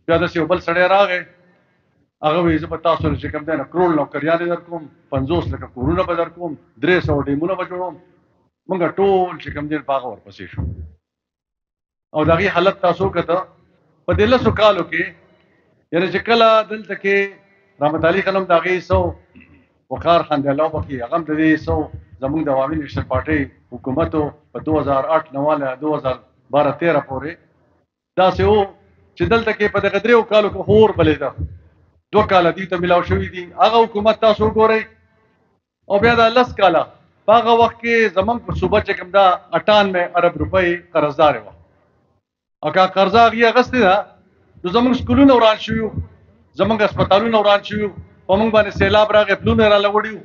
بیا داسې یو بل سړی راغی، هغه وایي زه به تاسو له چې کوم دی نه کروړ نوکریانې در کوم، 50 لکه کورونه به در کوم، 300 ډیمونه به جوړوم. موږ ټول چې کوم دی په هغه ورپسې شو. او د هغې حالت تاسو وکته په دې 10 کالو کې، یعنې چې کله دلته کې رحمت علي خان هم د هغې څه وقار خان دی الله وبخښي، هغه هم د دې څه زموږ د عوامي نیشنل پارټۍ حکومت په 2008 نه واله 2012-13 پورې داسې و چې دلته کې په دغه 3 کالو کې اور بلېده. 2 کاله دې ته ملاو شوي دي. هغه حکومت تاسو وګورئ. او بیا دا 10 کاله په هغه وخت کې زموږ په صوبه چې کوم دا 98 ارب روپۍ قرضدار وه. او که قرضه هغې اخیستې ده نو زموږ سکولونه وران شوي وو، زموږ هسپتالونه وران شوي وو، په موږ باندې سیلاب راغی، پلونه یې راله وړي وو.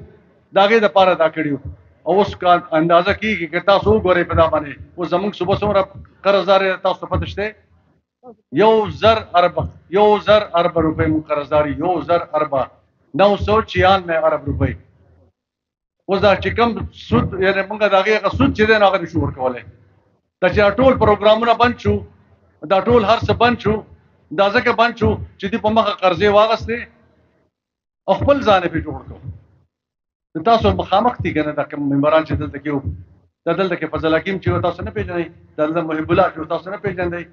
د هغې دپاره دا کړي وو. او اوس اندازه کېږي که تاسو وګورئ په دا باندې اوس زموږ صوبه څومره قرضدار تاسو ته پته شته؟ 1,000 ارب روپۍ مونږ قرضدار یو، 1,000 ارب 996 ارب روپۍ. اوس دا چې کوم سود یعنې مونږ د هغې هغه سود چې دی نو هغه نشو ورکولی. دا چې دا ټول پروګرامونه بند شو، دا ټول هر څه بند شو، دا ځکه بند شو چې دوی په مخه قرضې واخیستې او خپل ځان یې پرې جوړ کړو. د تاسو مخامخ دي که نه دا کوم ممبران چې دلته کې وو، دا دلته کې فضل حکیم چې و تاسو نه پېژنئ، دا دلته محب الله چې و تاسو نه پېژندئ،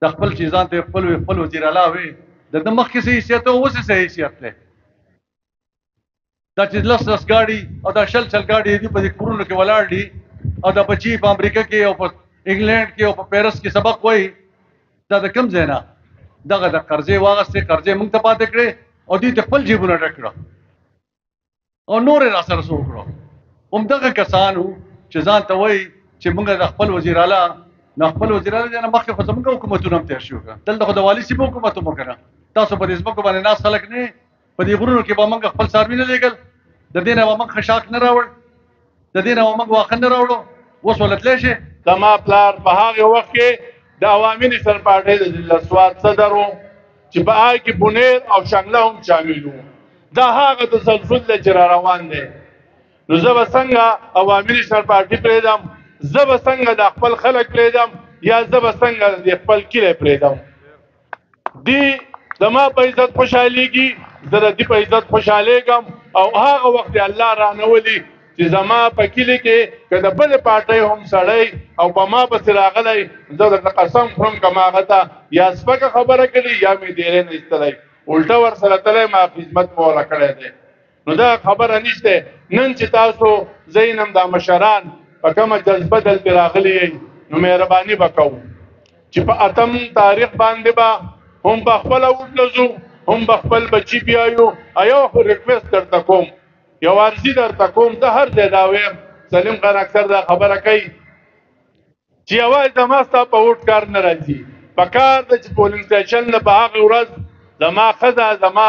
د خپل چیزان ته خپل وزیر اعلی وې، د ده مخکې څه حیثیت او اوس یې څه حیثیت دی. دا چې 10 ګاډي او دا 100 ګاډي دي په دې کورونو کې ولاړ دي، او دا بچي په امریکا کې او په انګلینډ کې او په پیرس کې سبق وایي، دا د کوم ځای نه؟ دغه د قرضې واخیستې، قرضې موږ ته پاتې کړې او دوی ته خپل جیبونه ډک کړه او نور یې را سره څه وکړو. همدغه کسان وو چې ځان ته وایي چې موږ د خپل وزیر اعلی نه خپل وزیر اعلی نه مخکې خو زموږ حکومتونه هم تېر شوي که دلته خو د والي صاحب حکومت هم وکړه. تاسو په دې ځمکو باندې ناست خلک نه، په دې غرونو کې به موږ خپل څاروي نه لېږل، د دې نه به موږ خشاک نه راوړ، د دې نه به موږ واښه نه راوړو. اوس ولتلی شي. زما پلار په هغه وخت کې د عوامي نیشنل پارټۍ د ضلع سوات صدر و چې په هغه کې بونیر او شانګله هم شامل وو. دا هغه تسلسل دی چې را روان دی. نو زه به څنګه عوامي نیشنل پارټي پرېږدم، زه به څنګه د خپل خلک پرېږدم، یا زه به څنګه د خپل کلی پرېږدم. دی زما په عزت خوشحالېږي، زه د دې په عزت خوشحالېږم. او هغه وخت الله رانولي چې زما په کلي کې که د بلې پارټۍ هم سړی او په ما پسې راغلی، زه درته قسم خورم که ما هغه ته یا سپکه خبره کړي یا مې ډېرې نه ایستلی، الټه ورسره تلی ما خدمت مې ورله کړی دی. نو دا خبره نشته. نن چې تاسو زینم دا مشران په کومه جذبه دلته راغلي یئ، نو مهرباني به کوو چې په 8 تاریخ باندې به هم په خپله وډلځو، هم به خپل بچي بیایو. یو خو ریکویسټ درته کوم، یو عرضي درته کوم، زه هر ځای دا وایم، سلیم خان اکثر دا خبره کوي چې یوازې زما ستا په ووټ کار نه راځي. په کار ده چې پولینګ سټیشن نه په هغې ورځ زما ښځه، زما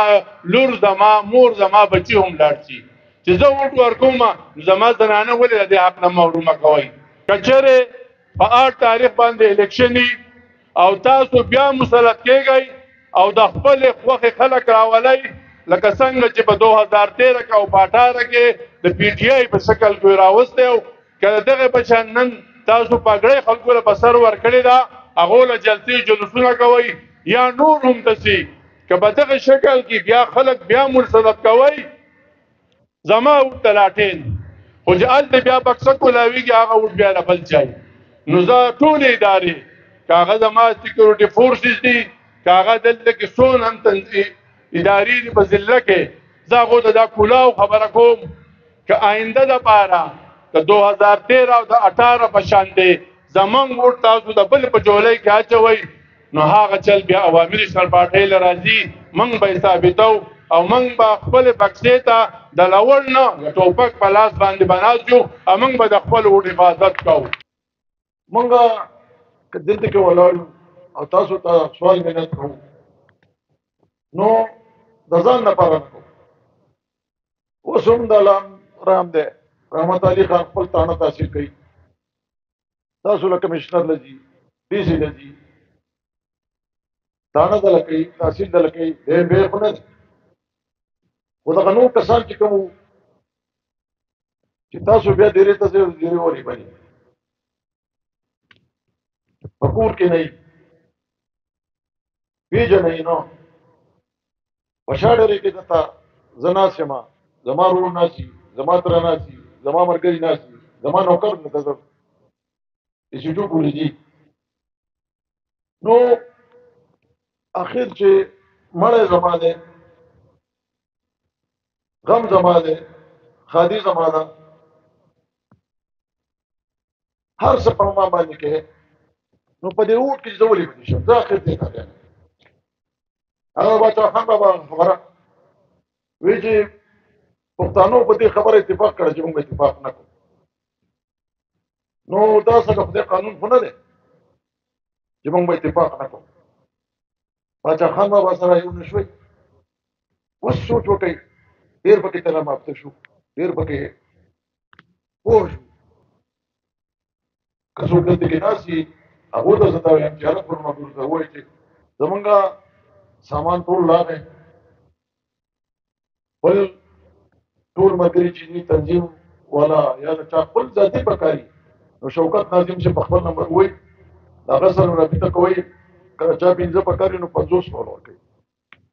لور، زما مور، زما بچي هم لاړ شي چې زه ووټ ورکوم. زما زنانه ولې د دې حق نه محرومه کوئ؟ که چېرې په 8 تاریخ باندې الیکشن او تاسو بیا مسلط کېږئ او د خپلې خوښې خلک راولئ، لکه څنګه چې په 2013 کې او په 18 کې د پی ټي آی په شکل کې راوستی و، که د دغې په شان نن تاسو پګړۍ خلکو له په سر ورکړې ده، هغو له جلسې جلوسونه کوئ یا نور هم داسې، که په دغه شکل کې بیا خلک بیا مسلط کوئ، زما ووټ ته لاټین، خو چې هلته بیا بکسه کولاویږي هغه ووټ بیا له بل چای. نو زه ټولې ادارې، که هغه زما سیکورټي فورسز دي، که هغه دلته کې څونه هم ادارې دي په ضلع کې، زه هغو ته دا کولاو خبره کوم که آینده دپاره د 2013 او د 18 په شان دی زمونږ ووټ تاسو د بل په جولۍ کې اچوئ، نو هغه چل بیا عوامي نیشنل پارټۍ له راځي، موږ به یې ثابتو او موږ به خپلې بکسې ته د لوړ نه د ټوپک په لاس باندې به ناست یو او موږ به د خپل ووټ حفاظت کوو. موږ که دلته کې ولاړ او تاسو ته سوال منت کوو، نو د ځان لپاره نه کوو. اوس هم د رام دی رحمت علي خان خپل تاڼه تحصیل کوي، تاسو له کمشنر له ځي، ډي سي له ځي، تاڼه دله کوي، تحصیل دله کوي، ډېر بې خو نه دی. خو دغه نور کسان چې کوم وو چې تاسو بیا ډېرې ته ځئ، ډېرې ولې بني په کور کې نه وي، پیژنئ نو په شا ډلې کې دلته زه ناست یم زما ورور ناست وي زما تره ناست وي زما ملګري ناست وي زما نوکر منتظر د سیټو پورې دي نو اخر چې مړی زما دی غم زما دی خادي زما ده هر څه په ما باندې کې نو په دې اوټ کې زه ولې پاتې شم زه اخر دې کار هغه باچا خان بابا خبره وی چې پښتانو په دې خبره اتفاق کړی چې موږ اتفاق نه کوو نو دا څنګه په دې قانون خو نه دی چې موږ به اتفاق نه کوو باچا خان بابا سره یو نه شوی اوس سوچ وکړئ ډېر پکې تله مافته شو ډېر پکې پوه شو که څوک دلته کې ناست وي هغو ته زه دا وایم چې هلک پر مګرو ته ووایي چې زمونږ سامان ټول راغی خپل ټول ملګري چې دي تنظیم والا یا د چا خپل ذاتي پکاري نو شوکت ناظم چې په خپل نمبر ووایي د هغه سره رابطه کوئ کله چا 15 پکاري نو 50 ډالر ورکوي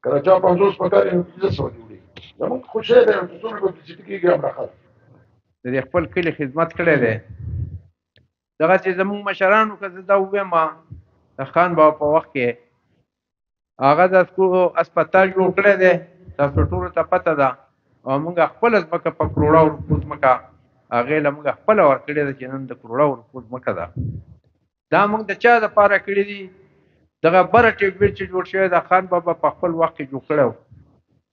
کله چا 50 پکاري نو 1500 جوړي زمونږ خوشی دی چې څومره پبلیسټي کېږي همدا ښه د دې خپل کلي خدمت کړی دی دغه چې زمونږ مشرانو که زه دا ووایم د خان بابا په وخت کې هغه د هسپتال جوړ کړی دی تاسو ټولو ته پته ده او موږ خپله ځمکه په کروړه روپو ځمکه هغې له موږ خپله ورکړې ده چې نن د کروړه روپو ځمکه ده دا موږ د چا دپاره کړي دي دغه بره ټیبلیټ چې جوړ شوی د خان بابا په خپل وخت کې جوړ کړی و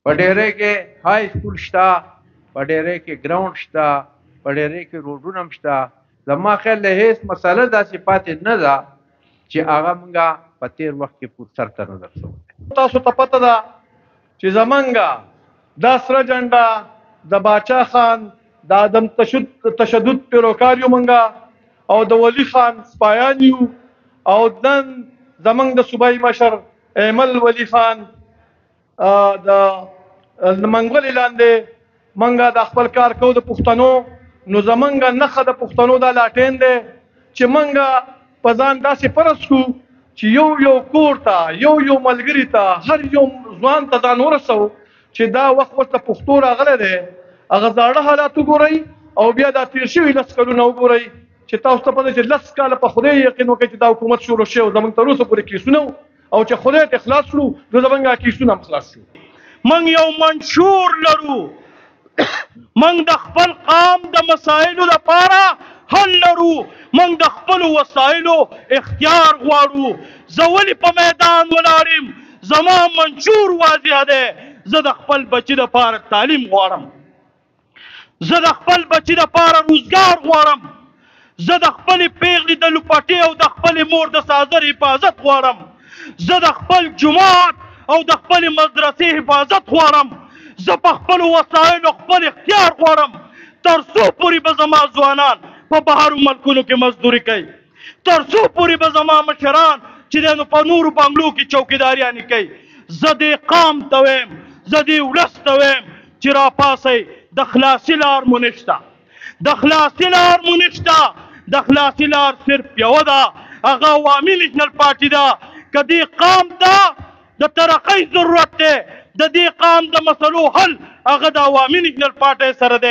په ډیری کې های سکول شته په ډیری کې ګراوند شته په ډیری کې روډونه هم شته زما خیال له هیڅ مسله داسې پاتې نه ده چې هغه موږ په تېر وخت کې پور سر ته نه رسوو تاسو ته پته ده چې زمونږ دا سره جنډه د باچا خان د عدم تشدد پیروکار یو موږ او د ولی خان سپایان یو او نن زمونږ د صوبایي مشر ایمل ولی خان د منګولې لاندې موږ د خپل کار کوو د پښتنو نو زمونږ نښه د پښتنو دا لاټین دی چې موږ په ځان داسې فرض کړو چې یو کور ته یو ملګري ته هر یو ځوان ته ځان ورسوو چې دا وخت ورته پښتو راغلی دی هغه زاړه حالات وګورئ او بیا دا تېر شوي 10 کلونه وګورئ چې تاسو ته پته چې 10 کاله په خدای یقین وکړئ چې دا حکومت شروع شوی او زموږ تر اوسه پورې کیسونه او چې خدای ته اخلاص کړو نو زموږ کیسونه هم خلاص شو موږ یو منشور لرو موږ د خپل قام د مسایلو لپاره حل لرو موږ د خپلو وسایلو اختیار غواړو زه ولې په میدان ولاړ یم زما منشور واضح دی زه د خپل بچي دپاره تعلیم غواړم زه د خپل بچي دپاره روزګار غواړم زه د خپلې پیغلې د لوپټې او د خپلې مور د سازر حفاظت غواړم زه د خپل جومات او د خپلې مدرسې حفاظت غواړم زه په خپلو وسایلو خپل اختیار غواړم تر څو پورې به زما ځوانان په بهرو ملکونو کې مزدوري کوي تر څو پورې به زما مشران چې دی نو په نورو بنګلو کې چوکیداریانې کوي زه دې قام ته ویم زه دې ولس ته ویم چې راپاسئ د خلاصي لار مو نشته د خلاصي لار مو نشته د خلاصي لار صرف یوه ده هغه عوامي نیشنل پارټي ده که دې قام ته د ترقۍ ضرورت دی د دې قام د مسلو حل هغه د عوامي نیشنل پارټۍ سره دی